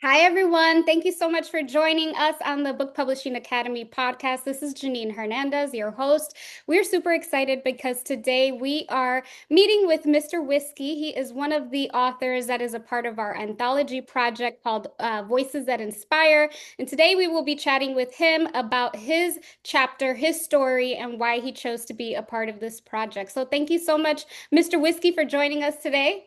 Hi, everyone. Thank you so much for joining us on the Book Publishing Academy podcast. This is Janine Hernandez, your host. We're super excited because today we are meeting with Mr. Whiskey. He is one of the authors that is a part of our anthology project called Voices That Inspire. And today we will be chatting with him about his chapter, his story, and why he chose to be a part of this project. So thank you so much, Mr. Whiskey, for joining us today.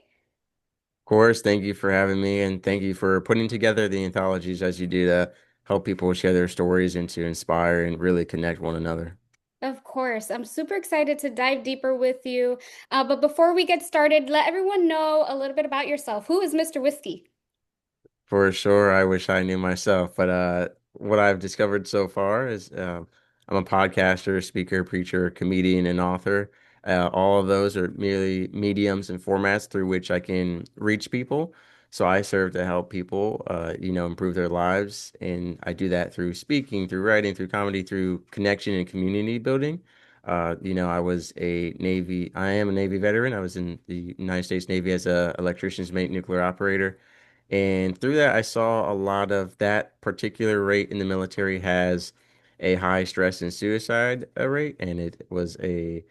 Of course, thank you for having me, and thank you for putting together the anthologies as you do to help people share their stories and to inspire and really connect one another. Of course. I'm super excited to dive deeper with you. But before we get started, let everyone know a little bit about yourself. Who is Mr. Whiskey? For sure, I wish I knew myself, but what I've discovered so far is I'm a podcaster, speaker, preacher, comedian, and author. All of those are merely mediums and formats through which I can reach people. So I serve to help people, improve their lives, and I do that through speaking, through writing, through comedy, through connection and community building. I am a Navy veteran. I was in the United States Navy as a electrician's mate nuclear operator. And through that, I saw a lot of that particular rate in the military has a high stress and suicide rate, and it was a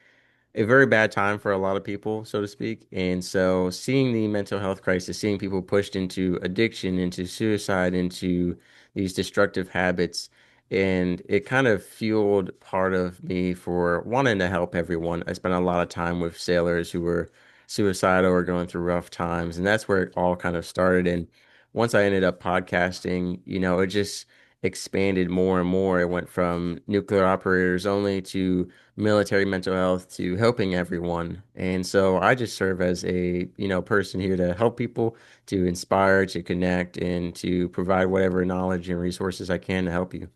very bad time for a lot of people, so to speak. And so seeing the mental health crisis, seeing people pushed into addiction, into suicide, into these destructive habits, and it kind of fueled part of me for wanting to help everyone. I spent a lot of time with sailors who were suicidal or going through rough times, and that's where it all kind of started. And once I ended up podcasting, it just expanded more and more. It went from nuclear operators only to military mental health to helping everyone. And so I just serve as a, person here to help people, to inspire, to connect, and to provide whatever knowledge and resources I can to help you.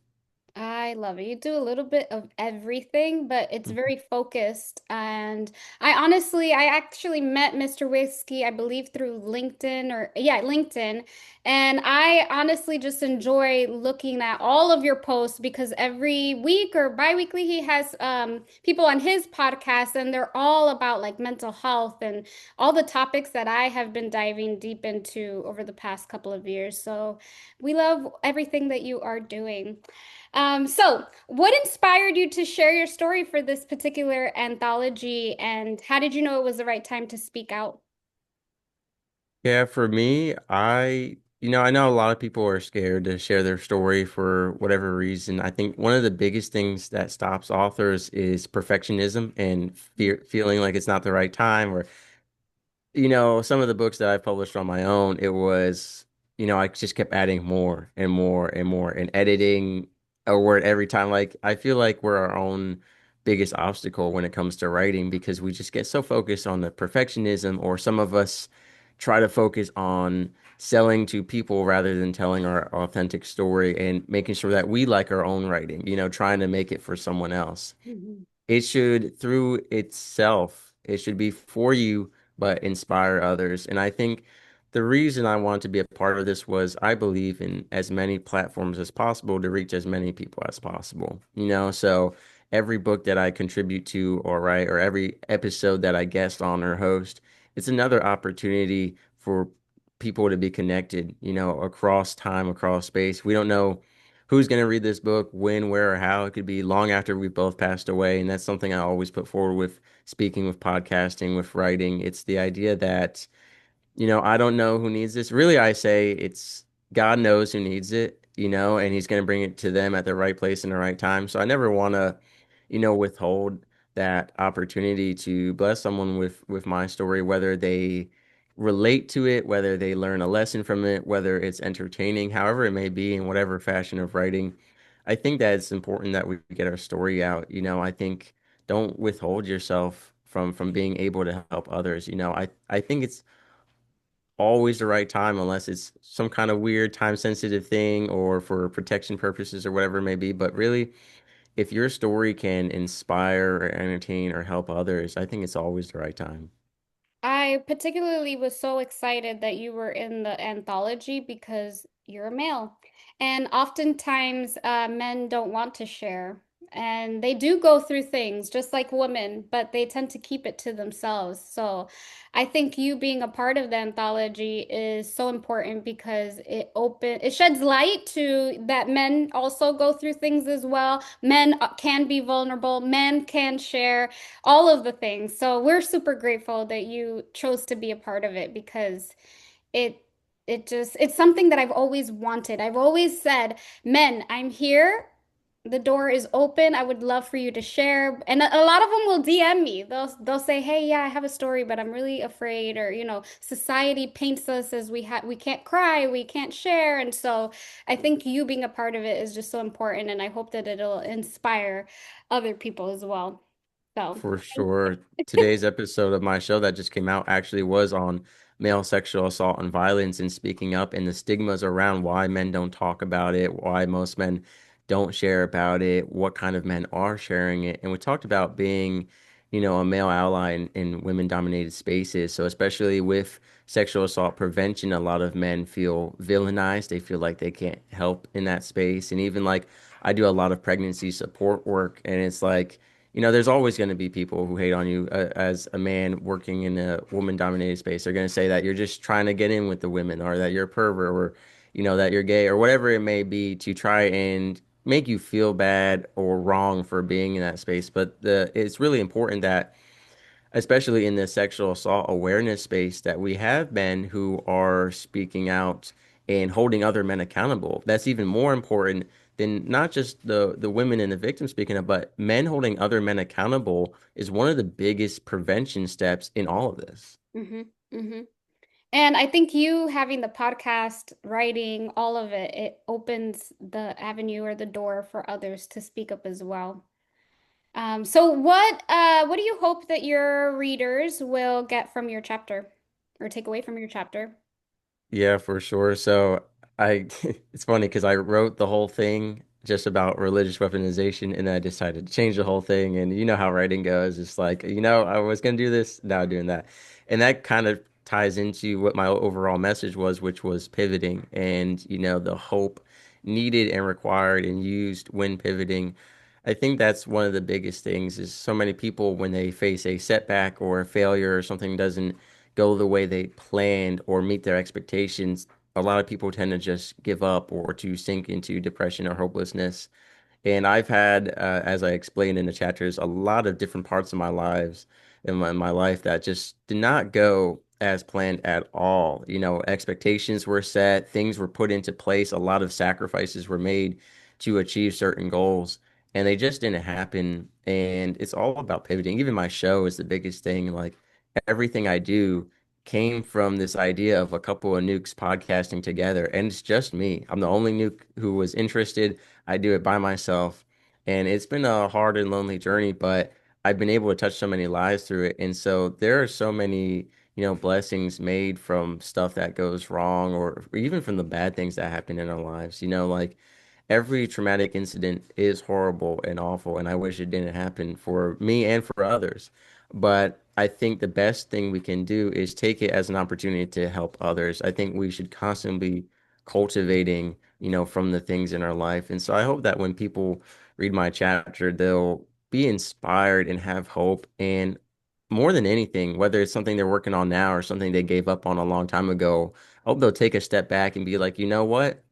I love it. You do a little bit of everything, but it's very focused. And I actually met Mr. Whiskey, I believe through LinkedIn or, yeah, LinkedIn. And I honestly just enjoy looking at all of your posts because every week or bi-weekly he has people on his podcast and they're all about like mental health and all the topics that I have been diving deep into over the past couple of years. So we love everything that you are doing. So, what inspired you to share your story for this particular anthology, and how did you know it was the right time to speak out? Yeah, for me, I know a lot of people are scared to share their story for whatever reason. I think one of the biggest things that stops authors is perfectionism and feeling like it's not the right time or some of the books that I published on my own, it was, I just kept adding more and more and more and editing a word every time. Like, I feel like we're our own biggest obstacle when it comes to writing because we just get so focused on the perfectionism, or some of us try to focus on selling to people rather than telling our authentic story and making sure that we like our own writing, trying to make it for someone else. Mhm. It should, through itself, it should be for you, but inspire others. And I think the reason I want to be a part of this was I believe in as many platforms as possible to reach as many people as possible. So every book that I contribute to or write, or every episode that I guest on or host, it's another opportunity for people to be connected, across time, across space. We don't know who's going to read this book, when, where, or how. It could be long after we've both passed away. And that's something I always put forward with speaking, with podcasting, with writing. It's the idea that I don't know who needs this. Really, I say it's God knows who needs it, and He's going to bring it to them at the right place and the right time. So I never want to, withhold that opportunity to bless someone with my story, whether they relate to it, whether they learn a lesson from it, whether it's entertaining, however it may be, in whatever fashion of writing. I think that it's important that we get our story out. I think don't withhold yourself from being able to help others. I think it's always the right time unless it's some kind of weird time sensitive thing or for protection purposes or whatever it may be. But really, if your story can inspire or entertain or help others, I think it's always the right time. I particularly was so excited that you were in the anthology because you're a male. And oftentimes, men don't want to share. and they do go through things just like women, but they tend to keep it to themselves. So I think you being a part of the anthology is so important because it sheds light to that men also go through things as well. Men can be vulnerable, men can share all of the things. So we're super grateful that you chose to be a part of it because it it's something that I've always wanted. I've always said, "Men, I'm here. The door is open. I would love for you to share." And a lot of them will DM me. They'll say, "Hey, yeah, I have a story, but I'm really afraid," or, society paints us as we can't cry, we can't share. And so I think you being a part of it is just so important, and I hope that it'll inspire other people as well. So, For sure. Today's episode of my show that just came out actually was on male sexual assault and violence and speaking up and the stigmas around why men don't talk about it, why most men don't share about it, what kind of men are sharing it. And we talked about being, a male ally in women-dominated spaces. So especially with sexual assault prevention, a lot of men feel villainized. They feel like they can't help in that space. And even like I do a lot of pregnancy support work, and it's like, there's always going to be people who hate on you as a man working in a woman-dominated space. They're going to say that you're just trying to get in with the women, or that you're a pervert, or that you're gay, or whatever it may be, to try and make you feel bad or wrong for being in that space. But it's really important that, especially in the sexual assault awareness space, that we have men who are speaking out and holding other men accountable. That's even more important than not just the women and the victims speaking up, but men holding other men accountable is one of the biggest prevention steps in all of this. hmm hmm And I think you having the podcast, writing, all of it, it opens the avenue or the door for others to speak up as well. So what do you hope that your readers will get from your chapter or take away from your chapter? Yeah, for sure. So I, it's funny because I wrote the whole thing just about religious weaponization, and then I decided to change the whole thing. And you know how writing goes. It's like, I was gonna do this, now I'm doing that. And that kind of ties into what my overall message was, which was pivoting and, the hope needed and required and used when pivoting. I think that's one of the biggest things is so many people when they face a setback or a failure or something doesn't go the way they planned or meet their expectations, a lot of people tend to just give up or to sink into depression or hopelessness. And I've had, as I explained in the chapters, a lot of different parts of my lives in my life that just did not go as planned at all. Expectations were set, things were put into place, a lot of sacrifices were made to achieve certain goals, and they just didn't happen. And it's all about pivoting. Even my show is the biggest thing. Like everything I do came from this idea of a couple of nukes podcasting together, and it's just me. I'm the only nuke who was interested. I do it by myself, and it's been a hard and lonely journey, but I've been able to touch so many lives through it. And so there are so many, blessings made from stuff that goes wrong or even from the bad things that happen in our lives. Like every traumatic incident is horrible and awful, and I wish it didn't happen for me and for others. But I think the best thing we can do is take it as an opportunity to help others. I think we should constantly be cultivating, from the things in our life. And so I hope that when people read my chapter, they'll be inspired and have hope. And more than anything, whether it's something they're working on now or something they gave up on a long time ago, I hope they'll take a step back and be like, you know what?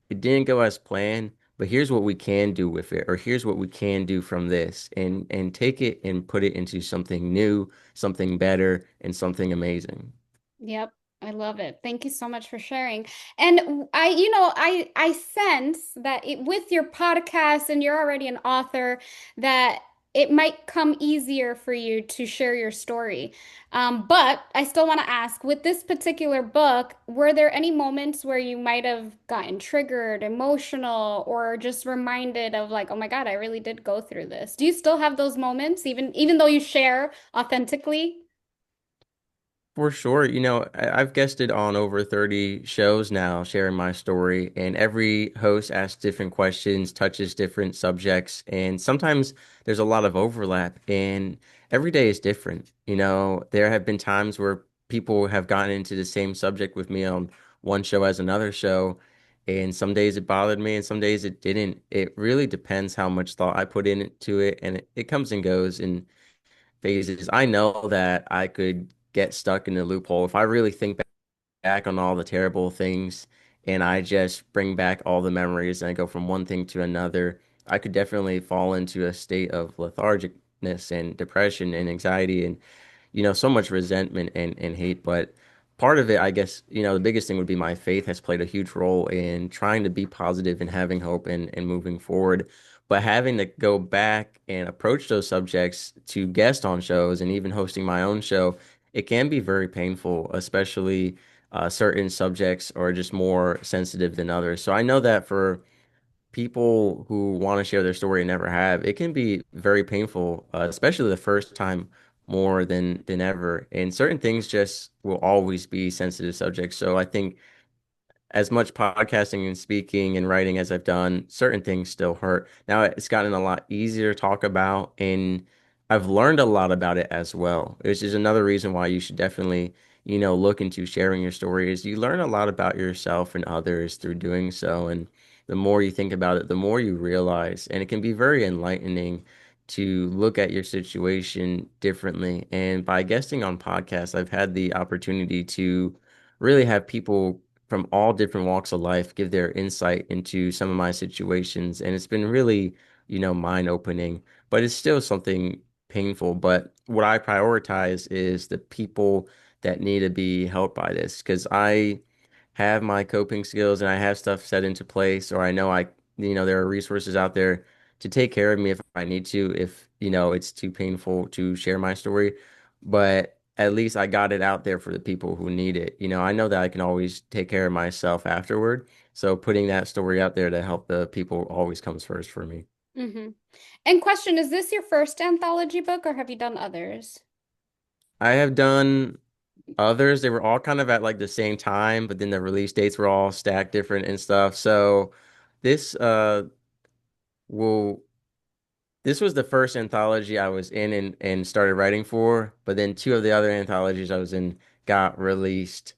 It didn't go as planned, but here's what we can do with it, or here's what we can do from this, and take it and put it into something new, something better, and something amazing. Yep, I love it. Thank you so much for sharing. And I sense that with your podcast and you're already an author, that it might come easier for you to share your story. But I still want to ask, with this particular book, were there any moments where you might have gotten triggered, emotional, or just reminded of like, oh my God, I really did go through this? Do you still have those moments, even though you share authentically? For sure. I've guested on over 30 shows now, sharing my story, and every host asks different questions, touches different subjects, and sometimes there's a lot of overlap, and every day is different. There have been times where people have gotten into the same subject with me on one show as another show, And some days it bothered me and some days it didn't. It really depends how much thought I put into it, and it comes and goes in phases. I know that I could get stuck in a loophole if I really think back on all the terrible things and I just bring back all the memories and I go from one thing to another. I could definitely fall into a state of lethargicness and depression and anxiety and so much resentment and hate. But part of it, I guess, the biggest thing would be my faith has played a huge role in trying to be positive and having hope and moving forward. But having to go back and approach those subjects to guest on shows and even hosting my own show, it can be very painful, especially certain subjects are just more sensitive than others. So I know that for people who want to share their story and never have, it can be very painful, especially the first time more than ever. And certain things just will always be sensitive subjects. So I think as much podcasting and speaking and writing as I've done, certain things still hurt. Now it's gotten a lot easier to talk about, and I've learned a lot about it as well. Which is another reason why you should definitely, look into sharing your story is you learn a lot about yourself and others through doing so. And the more you think about it, the more you realize, and it can be very enlightening to look at your situation differently. And by guesting on podcasts, I've had the opportunity to really have people from all different walks of life give their insight into some of my situations. And it's been really, mind opening, but it's still something painful. But what I prioritize is the people that need to be helped by this because I have my coping skills and I have stuff set into place, or I know there are resources out there to take care of me if I need to, if, it's too painful to share my story. But at least I got it out there for the people who need it. I know that I can always take care of myself afterward. So putting that story out there to help the people always comes first for me. Hmm. And question, is this your first anthology book or have you done others? I have done others. They were all kind of at like the same time, but then the release dates were all stacked different and stuff. So this will this was the first anthology I was in and started writing for, but then two of the other anthologies I was in got released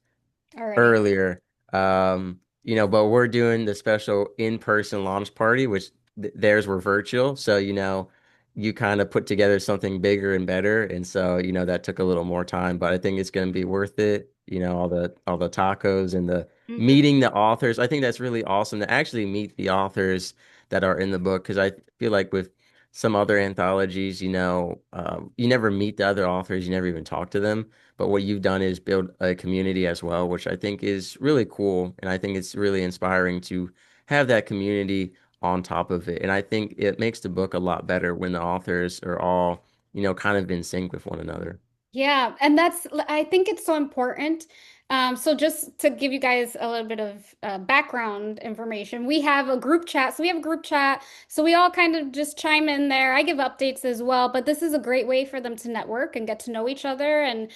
Already. earlier. But we're doing the special in-person launch party, which theirs were virtual. So, you kind of put together something bigger and better. And so, that took a little more time, but I think it's going to be worth it. All the tacos and the Hmm. meeting the authors. I think that's really awesome to actually meet the authors that are in the book because I feel like with some other anthologies, you never meet the other authors, you never even talk to them. But what you've done is build a community as well, which I think is really cool. And I think it's really inspiring to have that community on top of it. And I think it makes the book a lot better when the authors are all, kind of in sync with one another. Yeah, and I think it's so important. So just to give you guys a little bit of background information, we have a group chat. So we have a group chat. So we all kind of just chime in there. I give updates as well, but this is a great way for them to network and get to know each other. And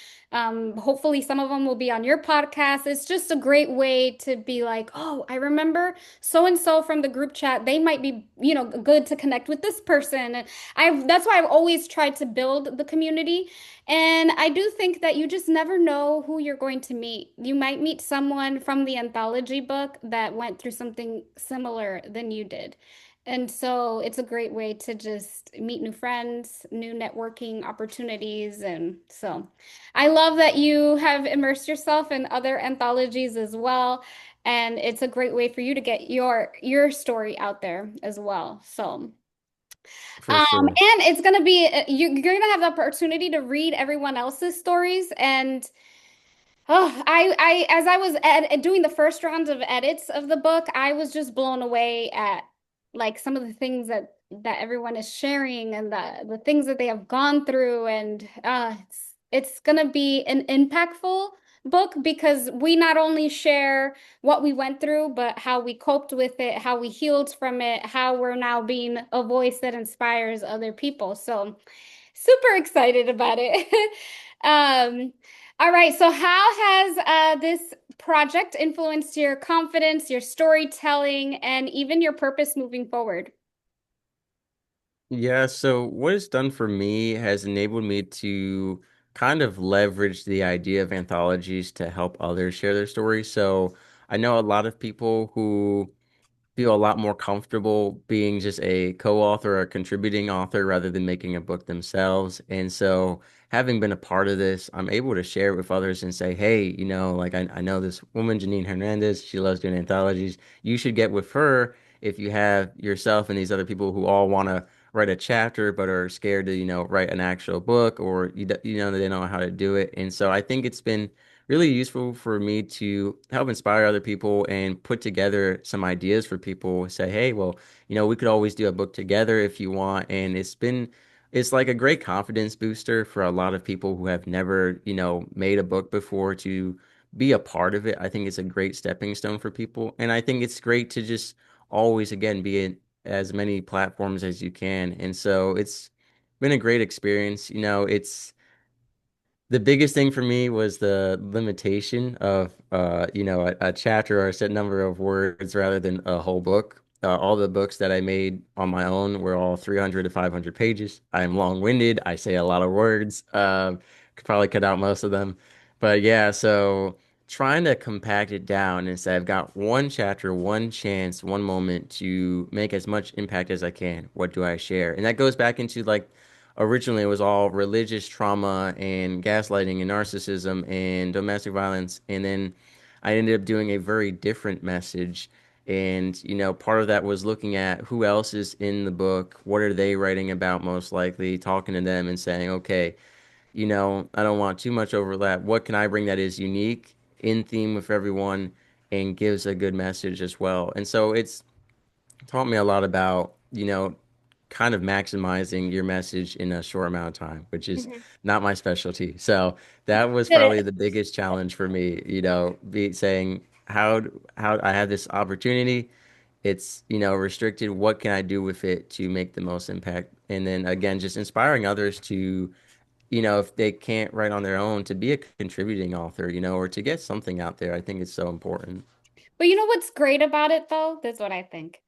hopefully some of them will be on your podcast. It's just a great way to be like, oh, I remember so and so from the group chat. They might be, good to connect with this person. And that's why I've always tried to build the community. And I do think that you just never know who you're going to meet. You might meet someone from the anthology book that went through something similar than you did. And so it's a great way to just meet new friends, new networking opportunities. And so I love that you have immersed yourself in other anthologies as well. And it's a great way for you to get your story out there as well. So For sure. and it's gonna be you're gonna have the opportunity to read everyone else's stories. And oh, as I was doing the first round of edits of the book, I was just blown away at like some of the things that everyone is sharing and the things that they have gone through. And it's gonna be an impactful book because we not only share what we went through, but how we coped with it, how we healed from it, how we're now being a voice that inspires other people. So super excited about it. Um, all right. So how has this project influenced your confidence, your storytelling, and even your purpose moving forward? Yeah, so what it's done for me has enabled me to kind of leverage the idea of anthologies to help others share their stories. So I know a lot of people who feel a lot more comfortable being just a co-author or contributing author rather than making a book themselves. And so, having been a part of this, I'm able to share it with others and say, hey, like I know this woman, Janine Hernandez, she loves doing anthologies. You should get with her if you have yourself and these other people who all want to write a chapter but are scared to, write an actual book or, they don't know how to do it. And so, I think it's been really useful for me to help inspire other people and put together some ideas for people. Say, hey, well, we could always do a book together if you want. And it's like a great confidence booster for a lot of people who have never, made a book before to be a part of it. I think it's a great stepping stone for people. And I think it's great to just always, again, be in as many platforms as you can. And so it's been a great experience. The biggest thing for me was the limitation of a chapter or a set number of words rather than a whole book. All the books that I made on my own were all 300 to 500 pages. I'm long-winded. I say a lot of words. Could probably cut out most of them. But yeah, so trying to compact it down and say I've got one chapter, one chance, one moment to make as much impact as I can. What do I share? And that goes back into like originally it was all religious trauma and gaslighting and narcissism and domestic violence. And then I ended up doing a very different message. And, part of that was looking at who else is in the book, what are they writing about most likely, talking to them and saying, okay, I don't want too much overlap. What can I bring that is unique, in theme with everyone, and gives a good message as well? And so it's taught me a lot about, kind of maximizing your message in a short amount of time, which is Mhm. not my specialty. So that was Did probably it. the biggest challenge for me, be saying how I have this opportunity. It's, restricted. What can I do with it to make the most impact? And then again, just inspiring others to, if they can't write on their own, to be a contributing author, or to get something out there. I think it's so important. But you know what's great about it though? That's what I think.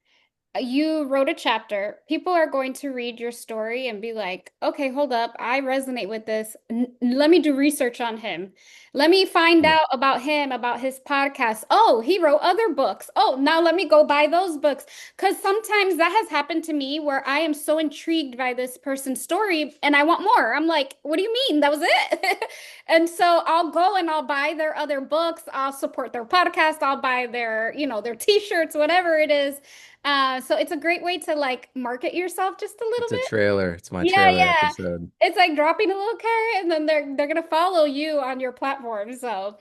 You wrote a chapter. People are going to read your story and be like, okay, hold up. I resonate with this. Let me do research on him. Let me find Yeah. out about him, about his podcast. Oh, he wrote other books. Oh, now let me go buy those books. Because sometimes that has happened to me where I am so intrigued by this person's story and I want more. I'm like, what do you mean? That was it? And so I'll go and I'll buy their other books. I'll support their podcast. I'll buy their, their t-shirts, whatever it is. So it's a great way to like market yourself just a little It's a bit. trailer. It's my Yeah, trailer yeah. episode. It's like dropping a little carrot and then they're gonna follow you on your platform. So,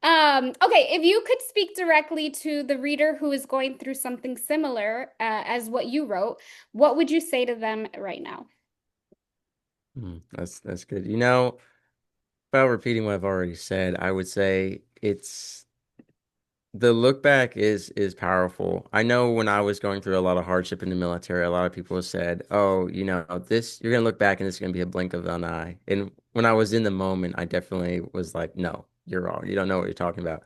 okay, if you could speak directly to the reader who is going through something similar as what you wrote, what would you say to them right now? That's good. Without repeating what I've already said, I would say it's the look back is powerful. I know when I was going through a lot of hardship in the military, a lot of people said, "Oh, this you're gonna look back and it's gonna be a blink of an eye." And when I was in the moment, I definitely was like, "No, you're wrong. You don't know what you're talking about."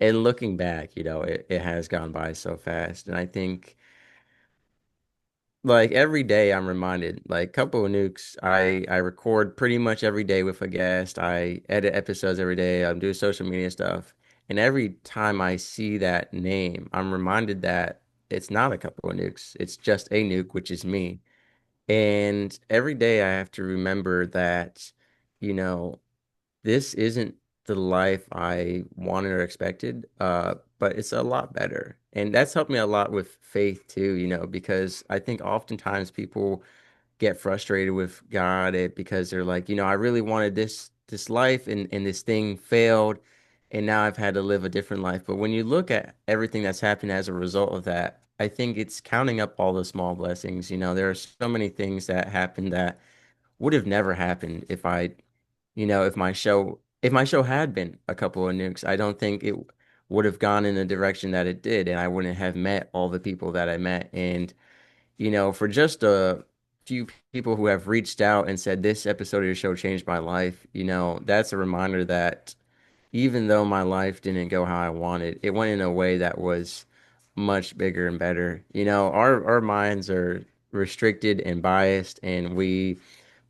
And looking back, it has gone by so fast. And I think like every day I'm reminded, like couple of nukes, I record pretty much every day with a guest. I edit episodes every day. I'm doing social media stuff. And every time I see that name, I'm reminded that it's not a couple of nukes. It's just a nuke, which is me. And every day I have to remember that, you know, this isn't the life I wanted or expected, but it's a lot better. And that's helped me a lot with faith too, because I think oftentimes people get frustrated with God because they're like, I really wanted this life and this thing failed, and now I've had to live a different life. But when you look at everything that's happened as a result of that, I think it's counting up all the small blessings. There are so many things that happened that would have never happened if my show had been a couple of nukes. I don't think it would have gone in the direction that it did, and I wouldn't have met all the people that I met. And, for just a few people who have reached out and said, this episode of your show changed my life, that's a reminder that even though my life didn't go how I wanted, it went in a way that was much bigger and better. Our minds are restricted and biased, and we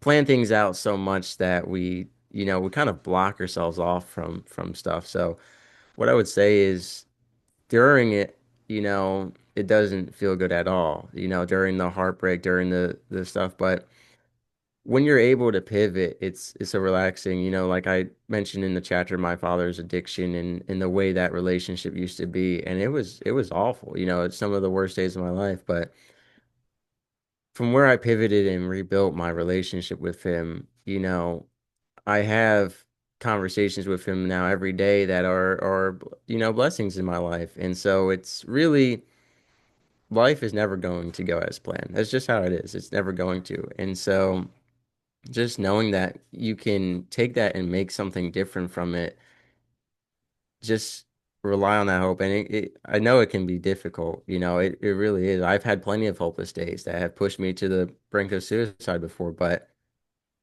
plan things out so much that we kind of block ourselves off from stuff. So what I would say is during it, it doesn't feel good at all, during the heartbreak, during the stuff. But when you're able to pivot, it's a relaxing, like I mentioned in the chapter, my father's addiction and the way that relationship used to be. And it was awful. It's some of the worst days of my life. But from where I pivoted and rebuilt my relationship with him, I have conversations with him now every day that are blessings in my life. And so it's really life is never going to go as planned. That's just how it is. It's never going to. And so just knowing that you can take that and make something different from it, just rely on that hope. And I know it can be difficult. It really is. I've had plenty of hopeless days that have pushed me to the brink of suicide before, but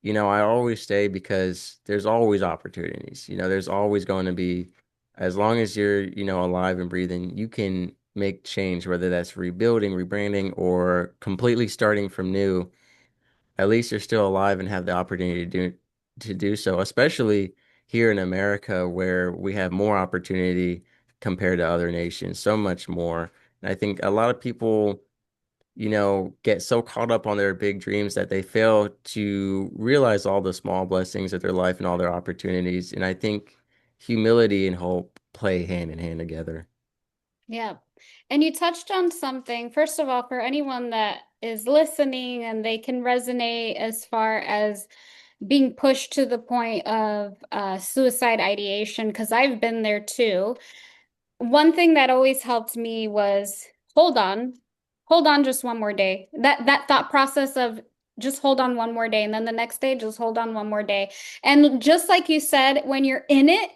I always stay because there's always opportunities. There's always going to be, as long as you're, alive and breathing, you can make change, whether that's rebuilding, rebranding, or completely starting from new. At least you're still alive and have the opportunity to do so, especially here in America where we have more opportunity compared to other nations, so much more. And I think a lot of people get so caught up on their big dreams that they fail to realize all the small blessings of their life and all their opportunities. And I think humility and hope play hand in hand together. Yeah. And you touched on something, first of all, for anyone that is listening and they can resonate as far as being pushed to the point of suicide ideation, because I've been there too. One thing that always helped me was hold on, hold on just one more day. That thought process of just hold on one more day, and then the next day, just hold on one more day. And just like you said, when you're in it,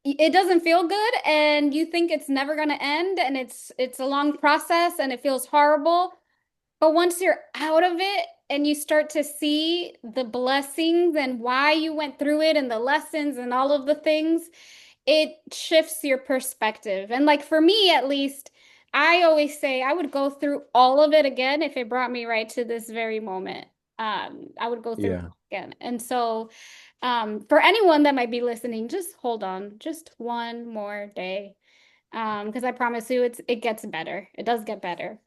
it doesn't feel good, and you think it's never going to end, and it's a long process, and it feels horrible. But once you're out of it and you start to see the blessings and why you went through it and the lessons and all of the things, it shifts your perspective. And like for me, at least, I always say I would go through all of it again if it brought me right to this very moment. I would go through it Yeah. again. And so, for anyone that might be listening, just hold on, just one more day. Because I promise you, it gets better. It does get better.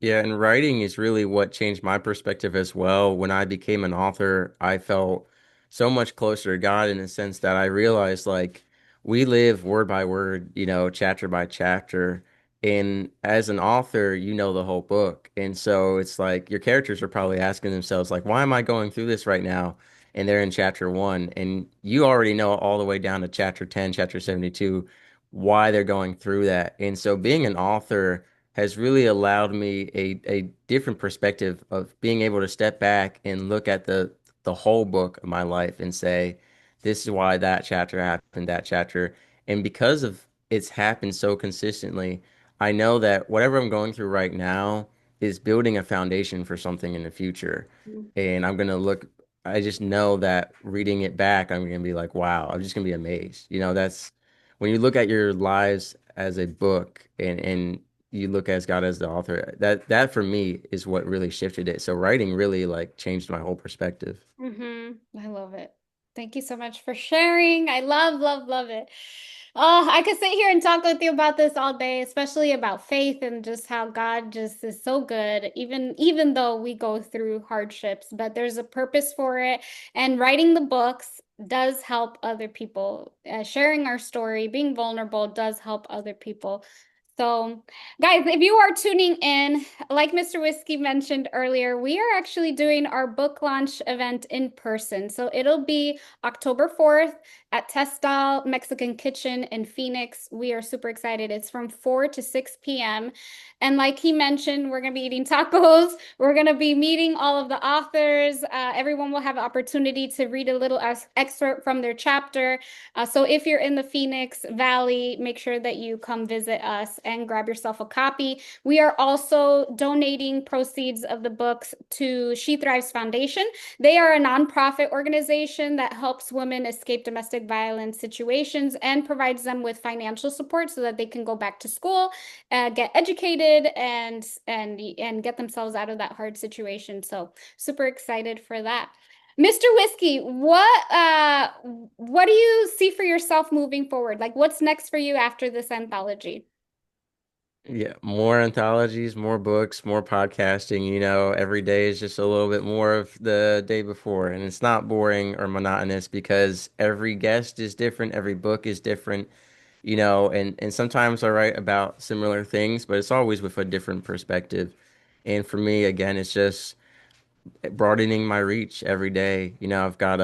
Yeah, and writing is really what changed my perspective as well. When I became an author, I felt so much closer to God in the sense that I realized like we live word by word, chapter by chapter. And as an author, you know the whole book. And so it's like your characters are probably asking themselves, like, why am I going through this right now? And they're in chapter one, and you already know all the way down to chapter 10, chapter 72, why they're going through that. And so being an author has really allowed me a different perspective of being able to step back and look at the whole book of my life and say, this is why that chapter happened, that chapter. And because of it's happened so consistently, I know that whatever I'm going through right now is building a foundation for something in the future. And I'm gonna look, I just know that reading it back, I'm gonna be like, wow, I'm just gonna be amazed. That's when you look at your lives as a book and you look as God as the author. That for me is what really shifted it. So writing really like changed my whole perspective. I love it. Thank you so much for sharing. I love, love, love it. Oh, I could sit here and talk with you about this all day, especially about faith and just how God just is so good, even though we go through hardships, but there's a purpose for it. And writing the books does help other people. Sharing our story, being vulnerable does help other people. So, guys, if you are tuning in, like Mr. Whiskey mentioned earlier, we are actually doing our book launch event in person. So it'll be October 4th at Testal Mexican Kitchen in Phoenix. We are super excited. It's from 4 to 6 p.m. And like he mentioned, we're going to be eating tacos. We're going to be meeting all of the authors. Everyone will have an opportunity to read a little excerpt from their chapter. So if you're in the Phoenix Valley, make sure that you come visit us and grab yourself a copy. We are also donating proceeds of the books to She Thrives Foundation. They are a nonprofit organization that helps women escape domestic violence situations and provides them with financial support so that they can go back to school, get educated, and get themselves out of that hard situation. So super excited for that. Mr. Whiskey, what do you see for yourself moving forward? Like what's next for you after this anthology? Yeah, more anthologies, more books, more podcasting. Every day is just a little bit more of the day before. And it's not boring or monotonous because every guest is different, every book is different, and sometimes I write about similar things, but it's always with a different perspective. And for me, again, it's just broadening my reach every day. I've got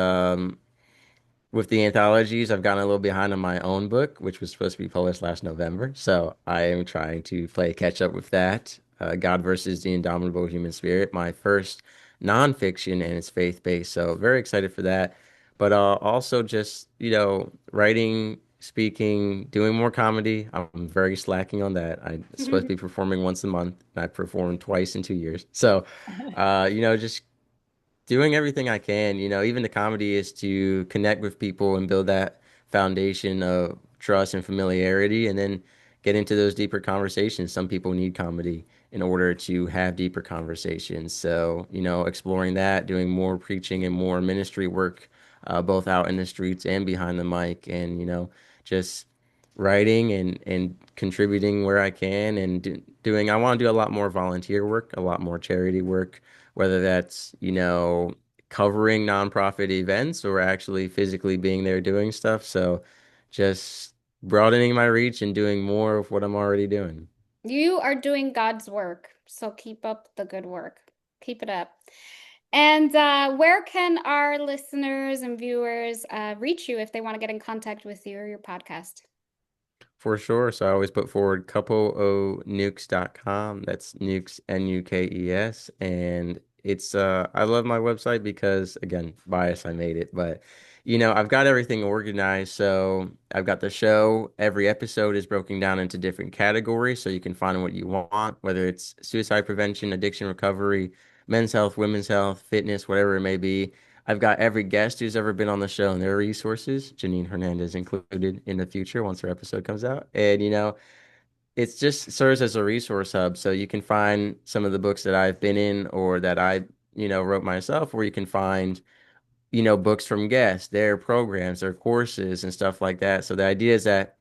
with the anthologies, I've gotten a little behind on my own book, which was supposed to be published last November. So I am trying to play catch up with that. God versus the Indomitable Human Spirit, my first nonfiction, and it's faith-based. So very excited for that. But also just, writing, speaking, doing more comedy. I'm very slacking on that. I'm supposed to be performing once a month, and I performed twice in 2 years. So, just doing everything I can. Even the comedy is to connect with people and build that foundation of trust and familiarity, and then get into those deeper conversations. Some people need comedy in order to have deeper conversations. So, exploring that, doing more preaching and more ministry work, both out in the streets and behind the mic, and, just writing and contributing where I can, and doing, I want to do a lot more volunteer work, a lot more charity work, whether that's, covering nonprofit events or actually physically being there doing stuff. So just broadening my reach and doing more of what I'm already doing. You are doing God's work, so keep up the good work. Keep it up. And where can our listeners and viewers reach you if they want to get in contact with you or your podcast? For sure. So I always put forward coupleonukes.com. That's nukes, Nukes. And I love my website because again, bias, I made it. But I've got everything organized. So I've got the show. Every episode is broken down into different categories. So you can find what you want, whether it's suicide prevention, addiction recovery, men's health, women's health, fitness, whatever it may be. I've got every guest who's ever been on the show and their resources, Janine Hernandez included in the future once her episode comes out. And, it's just serves as a resource hub. So you can find some of the books that I've been in or that I, wrote myself, or you can find, books from guests, their programs, their courses, and stuff like that. So the idea is that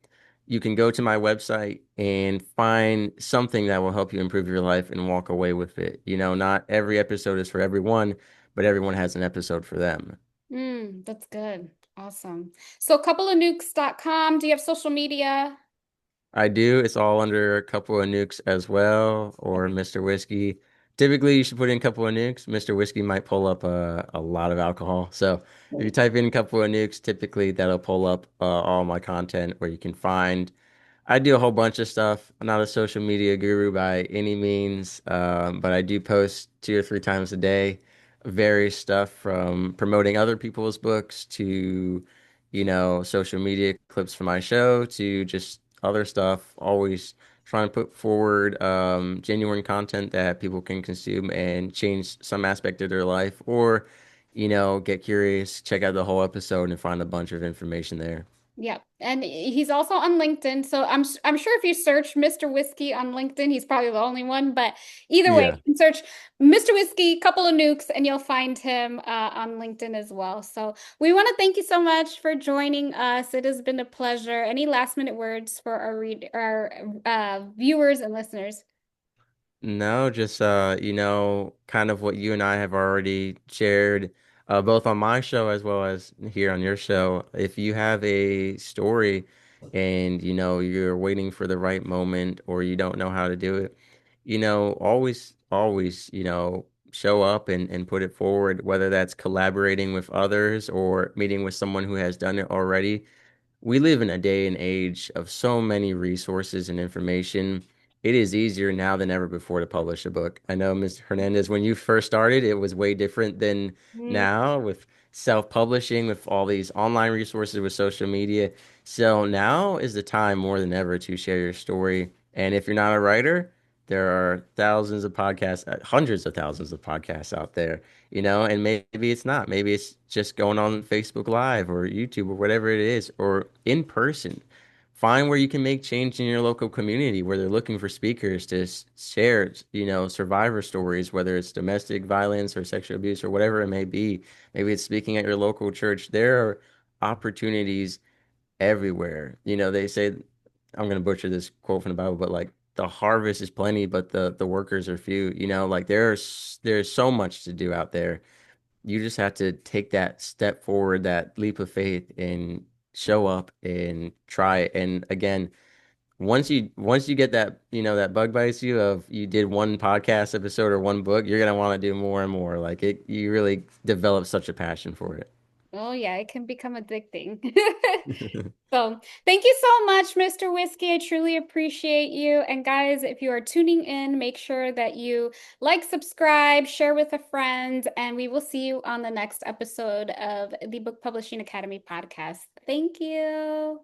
you can go to my website and find something that will help you improve your life and walk away with it. Not every episode is for everyone, but everyone has an episode for them. That's good. Awesome. So coupleofnukes.com. Do you have social media? I do. It's all under a couple of nukes as well, or Okay. Mr. Whiskey. Typically, you should put in a couple of nukes. Mr. Whiskey might pull up a lot of alcohol. So if you type in a couple of nukes, typically that'll pull up all my content where you can find. I do a whole bunch of stuff. I'm not a social media guru by any means, but I do post 2 or 3 times a day, various stuff from promoting other people's books to, social media clips for my show to just other stuff. Always trying to put forward genuine content that people can consume and change some aspect of their life, or, get curious, check out the whole episode and find a bunch of information there. Yeah, and he's also on LinkedIn. So I'm sure if you search Mr. Whiskey on LinkedIn, he's probably the only one. But either way, Yeah. you can search Mr. Whiskey, couple of nukes, and you'll find him on LinkedIn as well. So we want to thank you so much for joining us. It has been a pleasure. Any last minute words for our viewers and listeners? No, just kind of what you and I have already shared, both on my show as well as here on your show. If you have a story and you're waiting for the right moment or you don't know how to do it, always, show up and put it forward, whether that's collaborating with others or meeting with someone who has done it already. We live in a day and age of so many resources and information. It is easier now than ever before to publish a book. I know, Ms. Hernandez, when you first started, it was way different than Mm, now with self-publishing, with all these online resources, with social media. So now is the time more than ever to share your story. And if you're not a writer, there are thousands of podcasts, hundreds of thousands of podcasts out there, and maybe it's not. Maybe it's just going on Facebook Live or YouTube or whatever it is, or in person. Find where you can make change in your local community where they're looking for speakers to share, survivor stories, whether it's domestic violence or sexual abuse or whatever it may be. Maybe it's speaking at your local church. There are opportunities everywhere. They say, I'm going to butcher this quote from the Bible, but like the harvest is plenty, but the workers are few. You know, like there's so much to do out there. You just have to take that step forward, that leap of faith, and show up and try it. And again, once you get that, that bug bites you of you did one podcast episode or one book, you're gonna want to do more and more. Like you really develop such a passion for it. Oh yeah, it can become addicting. So, thank you so much, Mr. Whiskey. I truly appreciate you. And guys, if you are tuning in, make sure that you like, subscribe, share with a friend, and we will see you on the next episode of the Book Publishing Academy podcast. Thank you.